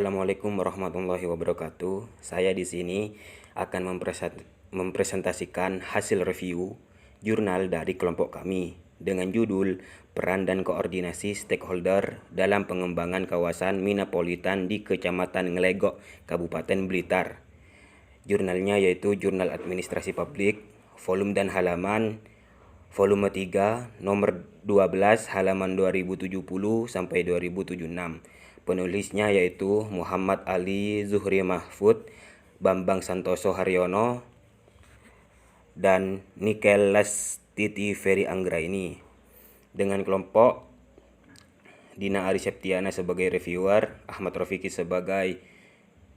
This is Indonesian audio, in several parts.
Assalamualaikum warahmatullahi wabarakatuh. Saya di sini akan mempresentasikan hasil review jurnal dari kelompok kami dengan judul Peran dan Koordinasi Stakeholder dalam Pengembangan Kawasan Minapolitan di Kecamatan Ngelegok, Kabupaten Blitar. Jurnalnya yaitu Jurnal Administrasi Publik, volume dan halaman volume 3, nomor 12, halaman 2070 sampai 2076. Penulisnya yaitu Muhammad Ali Zuhri Mahfud, Bambang Santoso Haryono, dan Nikelas Titi Ferry Anggraini. Dengan kelompok Dina Ari Septiana sebagai reviewer, Ahmad Rofiki sebagai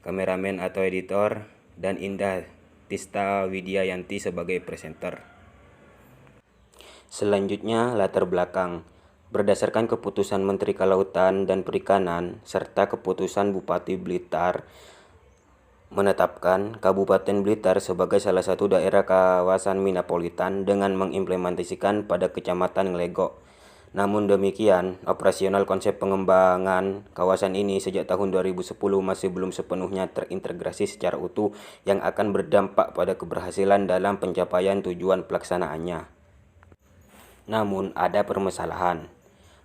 kameramen atau editor, dan Indah Tista Widyayanti sebagai presenter. Selanjutnya, latar belakang. Berdasarkan keputusan Menteri Kelautan dan Perikanan serta keputusan Bupati Blitar menetapkan Kabupaten Blitar sebagai salah satu daerah kawasan minapolitan dengan mengimplementasikan pada Kecamatan Ngelegok. Namun demikian, operasional konsep pengembangan kawasan ini sejak tahun 2010 masih belum sepenuhnya terintegrasi secara utuh yang akan berdampak pada keberhasilan dalam pencapaian tujuan pelaksanaannya. Namun ada permasalahan.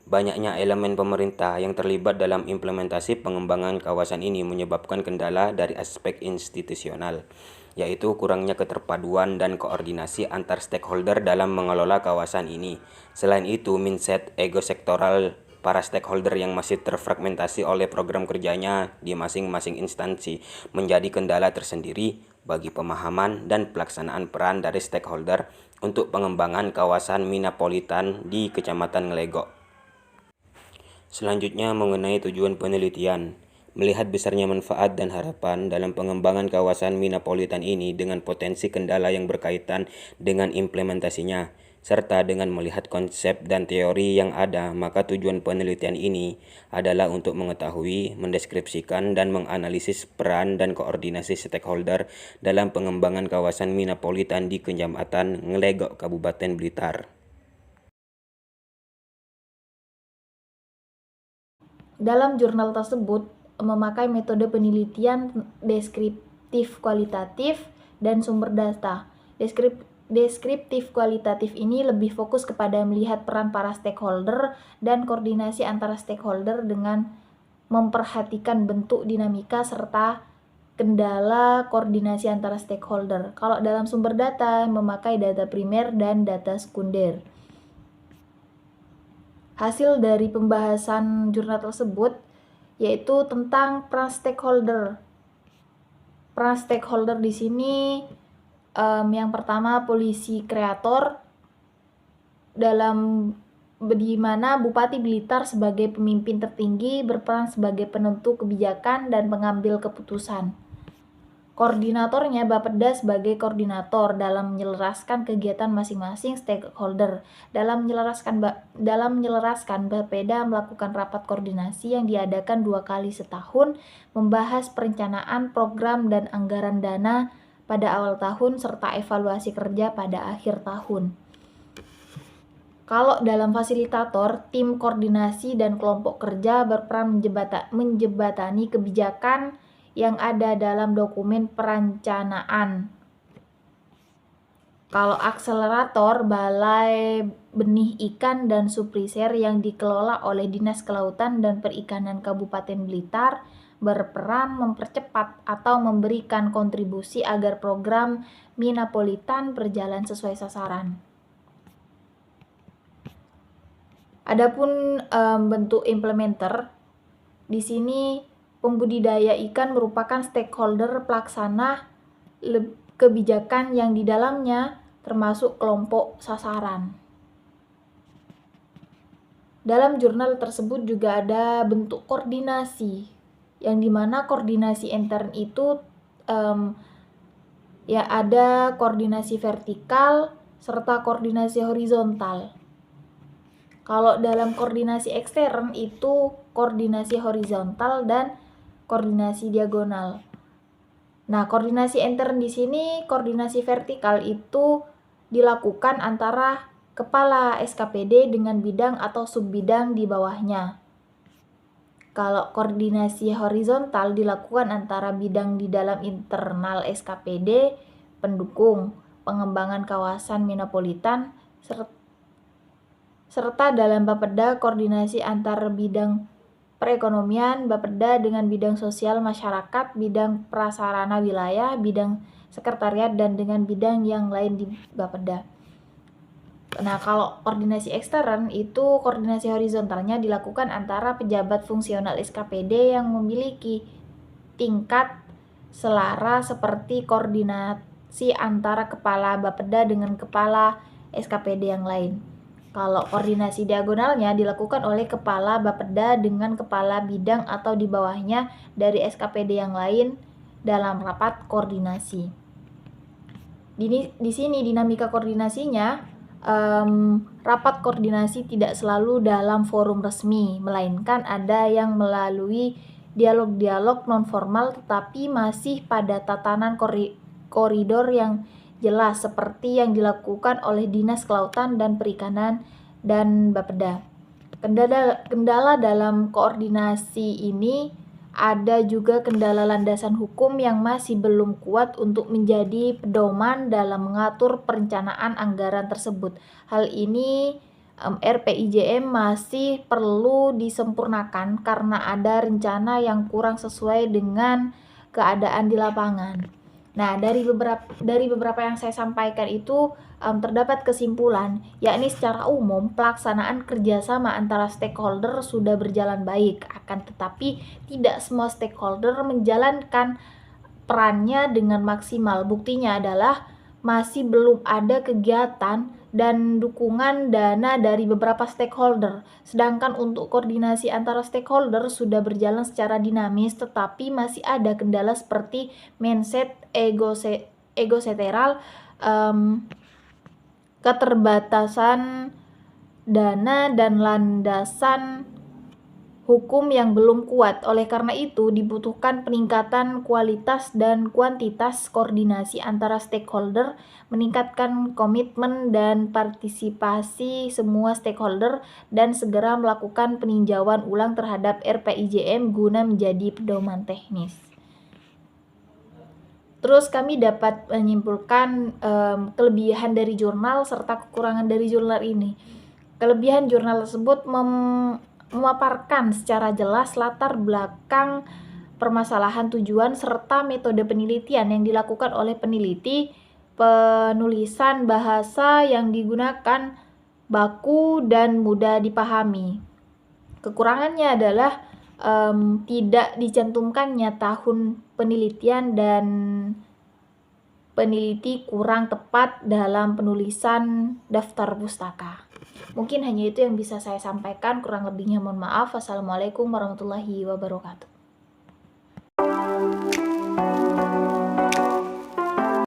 Banyaknya elemen pemerintah yang terlibat dalam implementasi pengembangan kawasan ini menyebabkan kendala dari aspek institusional, yaitu kurangnya keterpaduan dan koordinasi antar stakeholder dalam mengelola kawasan ini. Selain itu, mindset ego sektoral para stakeholder yang masih terfragmentasi oleh program kerjanya di masing-masing instansi menjadi kendala tersendiri bagi pemahaman dan pelaksanaan peran dari stakeholder untuk pengembangan kawasan minapolitan di Kecamatan Ngelegok. Selanjutnya mengenai tujuan penelitian. Melihat besarnya manfaat dan harapan dalam pengembangan kawasan minapolitan ini dengan potensi kendala yang berkaitan dengan implementasinya, serta dengan melihat konsep dan teori yang ada, maka tujuan penelitian ini adalah untuk mengetahui, mendeskripsikan, dan menganalisis peran dan koordinasi stakeholder dalam pengembangan kawasan minapolitan di Kecamatan Ngelegok, Kabupaten Blitar. Dalam jurnal tersebut memakai metode penelitian deskriptif kualitatif dan sumber data. Deskriptif kualitatif ini lebih fokus kepada melihat peran para stakeholder dan koordinasi antara stakeholder dengan memperhatikan bentuk dinamika serta kendala koordinasi antara stakeholder. Kalau dalam sumber data memakai data primer dan data sekunder. Hasil dari pembahasan jurnal tersebut yaitu tentang peran stakeholder. Peran stakeholder di sini yang pertama polisi kreator di mana Bupati Blitar sebagai pemimpin tertinggi berperan sebagai penentu kebijakan dan pengambil keputusan. Koordinatornya Bapeda sebagai koordinator dalam menyelaraskan kegiatan masing-masing stakeholder. Dalam menyelaraskan, Bapeda melakukan rapat koordinasi yang diadakan 2 kali setahun, membahas perencanaan program dan anggaran dana pada awal tahun serta evaluasi kerja pada akhir tahun. Kalau dalam fasilitator, tim koordinasi dan kelompok kerja berperan menjembatani kebijakan yang ada dalam dokumen perencanaan. Kalau akselerator, Balai Benih Ikan dan Supriser yang dikelola oleh Dinas Kelautan dan Perikanan Kabupaten Blitar berperan mempercepat atau memberikan kontribusi agar program minapolitan berjalan sesuai sasaran. Adapun bentuk implementer, di sini pembudidaya ikan merupakan stakeholder pelaksana kebijakan yang di dalamnya termasuk kelompok sasaran. Dalam jurnal tersebut juga ada bentuk koordinasi, yang dimana koordinasi intern itu ada koordinasi vertikal serta koordinasi horizontal. Kalau dalam koordinasi ekstern itu koordinasi horizontal dan koordinasi diagonal. Nah, koordinasi intern di sini, koordinasi vertikal itu dilakukan antara kepala SKPD dengan bidang atau subbidang di bawahnya. Kalau koordinasi horizontal dilakukan antara bidang di dalam internal SKPD, pendukung, pengembangan kawasan metropolitan, serta dalam Bapeda koordinasi antar bidang perekonomian, Bapeda dengan bidang sosial masyarakat, bidang prasarana wilayah, bidang sekretariat, dan dengan bidang yang lain di Bapeda. Nah, kalau koordinasi ekstern itu koordinasi horizontalnya dilakukan antara pejabat fungsional SKPD yang memiliki tingkat selara seperti koordinasi antara kepala Bapeda dengan kepala SKPD yang lain. Kalau koordinasi diagonalnya dilakukan oleh kepala Bapeda dengan kepala bidang atau di bawahnya dari SKPD yang lain dalam rapat koordinasi. Di sini dinamika koordinasinya, rapat koordinasi tidak selalu dalam forum resmi, melainkan ada yang melalui dialog-dialog non-formal tetapi masih pada tatanan koridor yang jelas seperti yang dilakukan oleh Dinas Kelautan dan Perikanan dan Bapeda. Kendala dalam koordinasi ini ada juga kendala landasan hukum yang masih belum kuat untuk menjadi pedoman dalam mengatur perencanaan anggaran tersebut. Hal ini RPIJM masih perlu disempurnakan karena ada rencana yang kurang sesuai dengan keadaan di lapangan. Nah, dari beberapa yang saya sampaikan itu terdapat kesimpulan, yakni secara umum pelaksanaan kerjasama antara stakeholder sudah berjalan baik, akan tetapi tidak semua stakeholder menjalankan perannya dengan maksimal. Buktinya adalah masih belum ada kegiatan dan dukungan dana dari beberapa stakeholder. Sedangkan untuk koordinasi antara stakeholder sudah berjalan secara dinamis, tetapi masih ada kendala seperti mindset egosetral, keterbatasan dana, dan landasan hukum yang belum kuat. Oleh karena itu, dibutuhkan peningkatan kualitas dan kuantitas koordinasi antara stakeholder, meningkatkan komitmen dan partisipasi semua stakeholder, dan segera melakukan peninjauan ulang terhadap RPIJM guna menjadi pedoman teknis. Terus kami dapat menyimpulkan kelebihan dari jurnal serta kekurangan dari jurnal ini. Kelebihan jurnal tersebut memaparkan secara jelas latar belakang permasalahan, tujuan, serta metode penelitian yang dilakukan oleh peneliti, penulisan bahasa yang digunakan baku dan mudah dipahami. Kekurangannya adalah tidak dicantumkannya tahun penelitian dan peneliti kurang tepat dalam penulisan daftar pustaka. Mungkin hanya itu yang bisa saya sampaikan, kurang lebihnya mohon maaf. Wassalamualaikum warahmatullahi wabarakatuh.